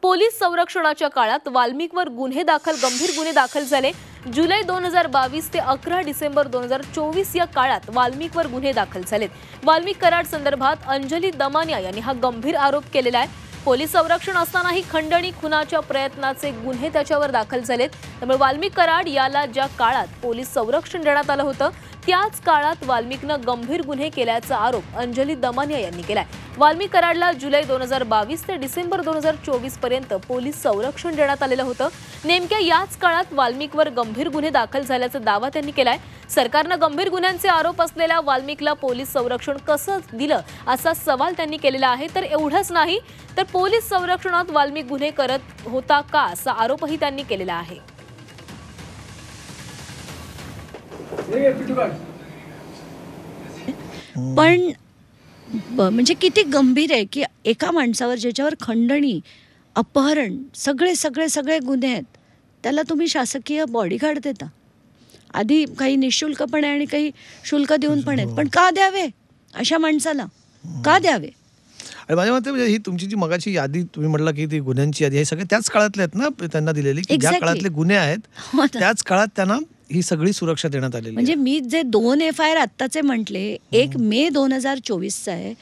Police संरक्षणाच्या काळात वाल्मिकवर गंभीर गुन्हे दाखल झाले। जुलै 2022 ते 11 डिसेंबर 2024 या काळात वाल्मिकवर गुन्हे दाखल झालेत। वाल्मिक कराड संदर्भात अंजली दमानिया यांनी हा गंभीर आरोप केलेला आहे। पोलीस संरक्षण असतानाही खंडणी खुनाच्या प्रयत्नाचे गुन्हे त्याच्यावर दाखल झालेत। त्यामुळे वाल्मिक कराड याला ज्या काळात पोलीस संरक्षण देण्यात आलं होतं त्याच काळात वाल्मिकनं गंभीर गुन्हे केल्याचा आरोप अंजली दमानिया यांनी केलाय। वाल्मिक कराडला जुलै 2022 ते डिसेंबर 2024 पर्यंत पोलीस संरक्षण देण्यात आलेलं होतं। नेमक्या याच काळात वाल्मिकवर गंभीर गुन्हे दाखल झाल्याचा दावा त्यांनी केलाय। सरकारनं गंभीर गुन्ह्यांचे आरोप असलेल्या वाल्मिकला पोलीस संरक्षण कसं दिलं असा सवाल त्यांनी केलेला आहे। तर एवढंच नाही तर पोलीस संरक्षणात वाल्मिक गुन्हे करत होता का असा आरोपही त्यांनी केलेला आहे। पण म्हणजे किती गंभीर आहे की एका माणसावर ज्याच्यावर खंडणी अपहरण सगळे गुन्हे आहेत त्याला तुम्ही शासकीय बॉडीगार्ड देता। आधी काही निशुल्कपण आहे आणि काही शुल्क देऊन पण आहेत, पण का द्यावे अशा माणसाला, का द्यावे? आणि माझ्या मते म्हणजे ही तुमची जी मगाची यादी तुम्ही म्हटलं की ती गुन्ह्यांची यादी, हे सगळे त्याच काळातले आहेत ना त्यांना दिलेली, की ज्या काळातले गुन्हे आहेत त्याच काळात त्यांना ही सगळी सुरक्षा देण्यात आलेली। म्हणजे मी जे 2 FIR आत्ताचे म्हटले, एक मे 2024 चा आहे,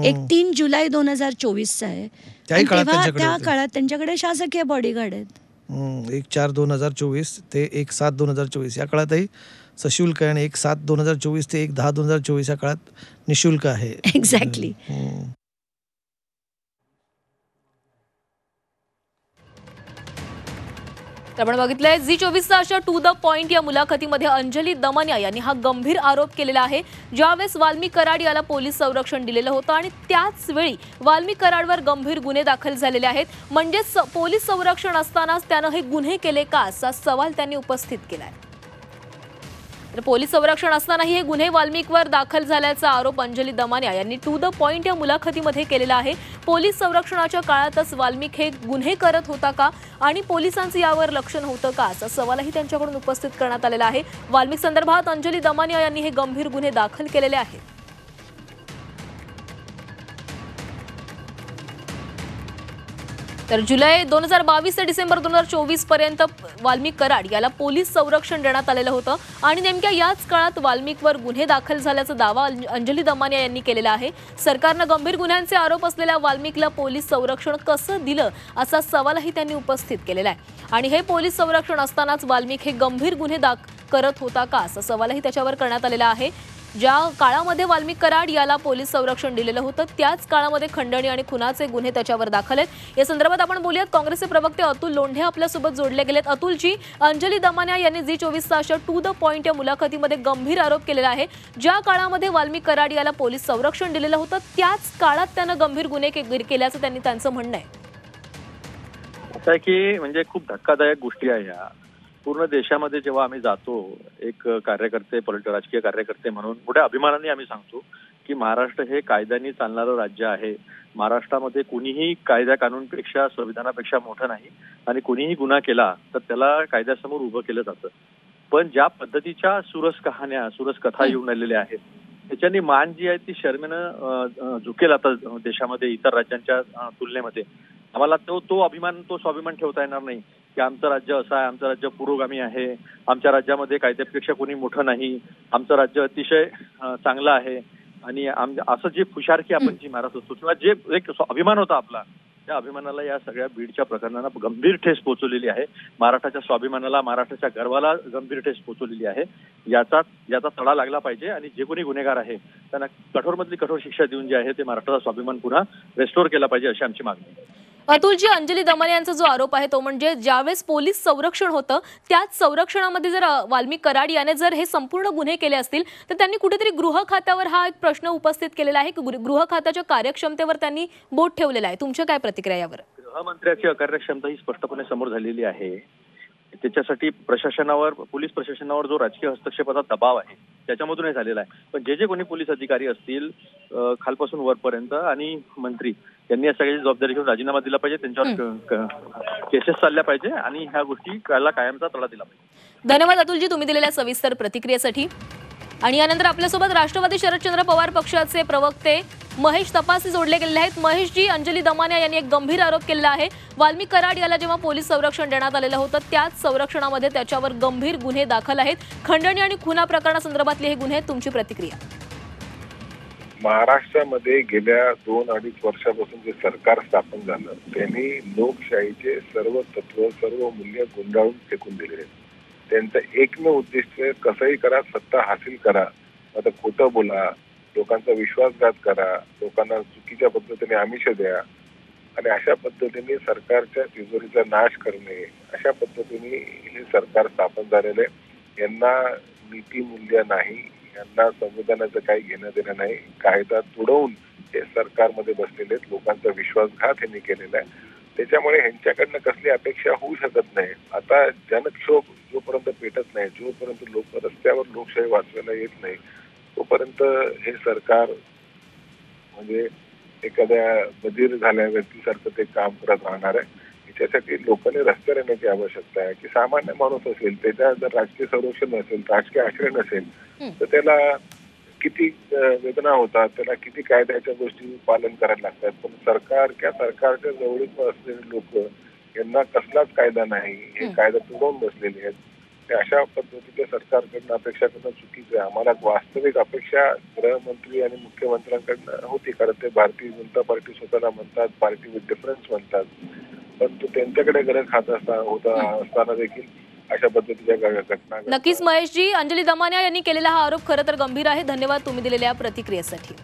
एक 3 जुलै 2024 चा आहे, त्या काळात त्यांच्याकडे शासकीय बॉडीगार्ड आहेत। 1/4/2024 ते 1/7/2024 या काळातही सशुल्क आहे आणि 1/7/2024 ते 1/10/2024 या काळात निशुल्क आहे। एक्झॅक्टली। आपण बघितलंय झी24चा अशा टू द पॉइंट या मुलाखतीमध्ये अंजली दमानिया यांनी हा गंभीर आरोप केलेला आहे। ज्यावेळेस वाल्मिक कराड याला पोलीस संरक्षण दिलेलं होतं आणि त्याच वेळी वाल्मिक कराडवर गंभीर गुन्हे दाखल झालेले आहेत, म्हणजे पोलीस संरक्षण असतानाच त्यानं हे गुन्हे केले का असा सवाल त्यांनी उपस्थित केलाय। तर पोलीस संरक्षण असतानाही हे गुन्हे वाल्मिकवर दाखल झाल्याचा आरोप अंजली दमानिया यांनी टू द पॉइंट या मुलाखतीमध्ये केलेला आहे। पोलीस संरक्षणाच्या काळातच वाल्मिक हे गुन्हे करत होता का आणि पोलिसांचं यावर लक्ष नव्हतं का असा सवालही त्यांच्याकडून उपस्थित करण्यात आलेला आहे। वाल्मिक संदर्भात अंजली दमानिया यांनी हे गंभीर गुन्हे दाखल केलेले आहेत। तर जुलै 2022 ते डिसेंबर 2024 पर्यंत वाल्मिक कराड याला पोलीस संरक्षण देण्यात आलेलं होतं आणि नेमक्या याच काळात वाल्मिकवर गुन्हे दाखल झाल्याचा दावा अंजली दमानिया यांनी केलेला आहे। सरकारनं गंभीर गुन्ह्यांचे आरोप असलेल्या वाल्मिकला पोलीस संरक्षण कसं दिलं असा सवालही त्यांनी उपस्थित केलेला आहे आणि हे पोलीस संरक्षण असतानाच वाल्मिक हे गंभीर गुन्हे करत होता का असा सवालही त्याच्यावर करण्यात आलेला आहे। ज्या काळामध्ये वाल्मिक कराड याला पोलीस संरक्षण दिलेलं होतं त्याच काळामध्ये खंडणी आणि खुनाचे गुन्हे त्याच्यावर दाखल आहेत। या संदर्भात आपण बोलूयात, काँग्रेसचे प्रवक्ते अतुल लोंढे आपल्यासोबत जोडले गेलेत। अतुलजी, अंजली दमानिया यांनी झी24चा अशा टू द पॉइंट या मुलाखतीमध्ये गंभीर आरोप केलेला आहे। ज्या काळामध्ये वाल्मिक कराड याला पोलीस संरक्षण दिलेलं होतं त्याच काळात त्यानं गंभीर गुन्हे केल्याचं त्यांचं म्हणणं आहे। असं आहे की म्हणजे खूप धक्कादायक गोष्टी आहे या पूर्ण देशामध्ये। जेव्हा आम्ही जातो एक कार्यकर्ते, राजकीय कार्यकर्ते म्हणून मोठ्या अभिमानाने आम्ही सांगतो की महाराष्ट्र हे कायद्याने चालणारं राज्य आहे। महाराष्ट्रामध्ये कुणीही कायदा कानूनपेक्षा, संविधानापेक्षा मोठं नाही आणि कुणीही गुन्हा केला तर त्याला कायद्यासमोर उभं केलं जातं। पण ज्या पद्धतीच्या सुरस कथा येऊन आलेल्या आहेत त्याच्यानी मान जी आहे ती शर्मेनं झुकेल आता देशामध्ये इतर राज्यांच्या तुलनेमध्ये। आम्हाला तो स्वाभिमान ठेवता येणार नाही की आमचं राज्य असं आहे, आमचं राज्य पुरोगामी आहे, आमच्या राज्यामध्ये कायद्यापेक्षा कोणी मोठं नाही, आमचं राज्य अतिशय चांगलं आहे आणि असं जे फुशारकी आपण जी मारत असतो किंवा जे एक अभिमान होता आपला, त्या अभिमानाला या सगळ्या बीडच्या प्रकरणाला गंभीर ठेस पोहोचवलेली आहे। महाराष्ट्राच्या स्वाभिमानाला, महाराष्ट्राच्या गर्वाला गंभीर ठेस पोहोचवलेली आहे। याचा तडा लागला पाहिजे आणि जे कोणी गुन्हेगार आहे त्यांना कठोरमधली कठोर शिक्षा देऊन जे आहे ते महाराष्ट्राचा स्वाभिमान पुन्हा रेस्टोर केला पाहिजे अशी आमची मागणी आहे। अतुलजी, अंजली दमानिया यांचा जो आरोप आहे तो म्हणजे ज्यावेळेस पोलीस संरक्षण होतं त्याच संरक्षणामध्ये जर वाल्मिक कराड याने जर हे संपूर्ण गुन्हे केले असतील तर त्यांनी कुठेतरी गृह खात्यावर हा एक प्रश्न उपस्थित केलेला आहे की गृह खात्याच्या कार्यक्षमतेवर त्यांनी बोट ठेवलेला आहे। तुमची काय प्रतिक्रिया यावर? गृहमंत्र्याची अकार्यक्षमता ही स्पष्टपणे समोर झालेली आहे। त्याच्यासाठी पोलीस प्रशासनावर जो राजकीय हस्तक्षेपाचा दबाव आहे त्याच्यामधून हे झालेला आहे। पण जे कोणी पोलीस अधिकारी असतील खालपासून वरपर्यंत आणि मंत्री यांनी या सगळ्याची जबाबदारी घेऊन राजीनामा दिला पाहिजे, त्यांच्यावर केसेस चालल्या पाहिजे आणि ह्या गोष्टी कायमचा तडा दिला पाहिजे। धन्यवाद अतुलजी तुम्ही दिलेल्या सविस्तर प्रतिक्रियेसाठी। आणि यानंतर आपल्यासोबत राष्ट्रवादी शरदचंद्र पवार पक्षाचे प्रवक्ते महेश तपासी जोडले गेलेले आहेत. महेशजी, अंजली दमानिया यांनी एक गंभीर आरोप केला आहे. वाल्मिक कराड याला जेव्हा पोलीस संरक्षण देण्यात आलेलं होतं त्याच संरक्षणामध्ये त्याच्यावर गंभीर गुन्हे दाखल आहेत. खंडणी आणि खुना प्रकरणासंदर्भातले हे गुन्हे, तुमची प्रतिक्रिया? महाराष्ट्रामध्ये गेल्या 2-2.5 वर्षापासून जे सरकार स्थापन झालं त्यांनी लोकशाहीचे सर्व तत्व, सर्व मूल्य गुंडाळून फेकून दिलेले. त्यांचं एकमेव उद्दिष्ट कसंही करा, सत्ता हासिल करा, आता खोटं बोला, लोकांचा विश्वासघात करा, लोकांना चुकीच्या पद्धतीने आमिष द्या आणि अशा पद्धतीने सरकारच्या तिजोरीचा नाश करणे, अशा पद्धतीने हे सरकार स्थापन झालेलं आहे. यांना नीती मूल्य नाही, यांना संविधानाचं काही घेणं देणं नाही. कायदा तुडवून हे सरकारमध्ये बसलेले आहेत. लोकांचा विश्वासघात यांनी केलेला आहे. त्याच्यामुळे ह्यांच्याकडनं कसली अपेक्षा होऊ शकत नाही. आता जनक्षोभ जोपर्यंत पेटत नाही, जोपर्यंत लोक रस्त्यावर लोकशाही वाचवायला येत नाही, तोपर्यंत हे सरकार म्हणजे एखाद्या बधीर झाल्या व्यक्तीसारखं ते काम करत राहणार आहे. याच्यासाठी लोकांनी रस्त्यावर येण्याची आवश्यकता आहे की सामान्य माणूस असेल, त्याच्या जर राजकीय संरक्षण नसेल, राजकीय आश्रय नसेल, तर त्याला किती वेदना होतात, त्याला किती कायद्याच्या गोष्टी पालन करायला लागतात. पण सरकारच्या जवळीक असलेले लोक, यांना कसलाच कायदा नाही, हे कायदा तुडवून बसलेले आहेत. ते अशा पद्धतीच्या सरकारकडनं अपेक्षा करणं चुकीचं आहे. आम्हाला वास्तविक अपेक्षा गृहमंत्री आणि मुख्यमंत्र्यांकडनं होती, कारण ते भारतीय जनता पार्टी स्वतःला म्हणतात, पार्टी विथ डिफरन्स म्हणतात. परंतु त्यांच्याकडे गरज खात असताना देखील अशा पद्धतीच्या घटना. नक्कीच महेशजी, अंजली दमानिया यांनी केलेला हा आरोप खरं तर गंभीर आहे. धन्यवाद तुम्ही दिलेल्या प्रतिक्रियेसाठी.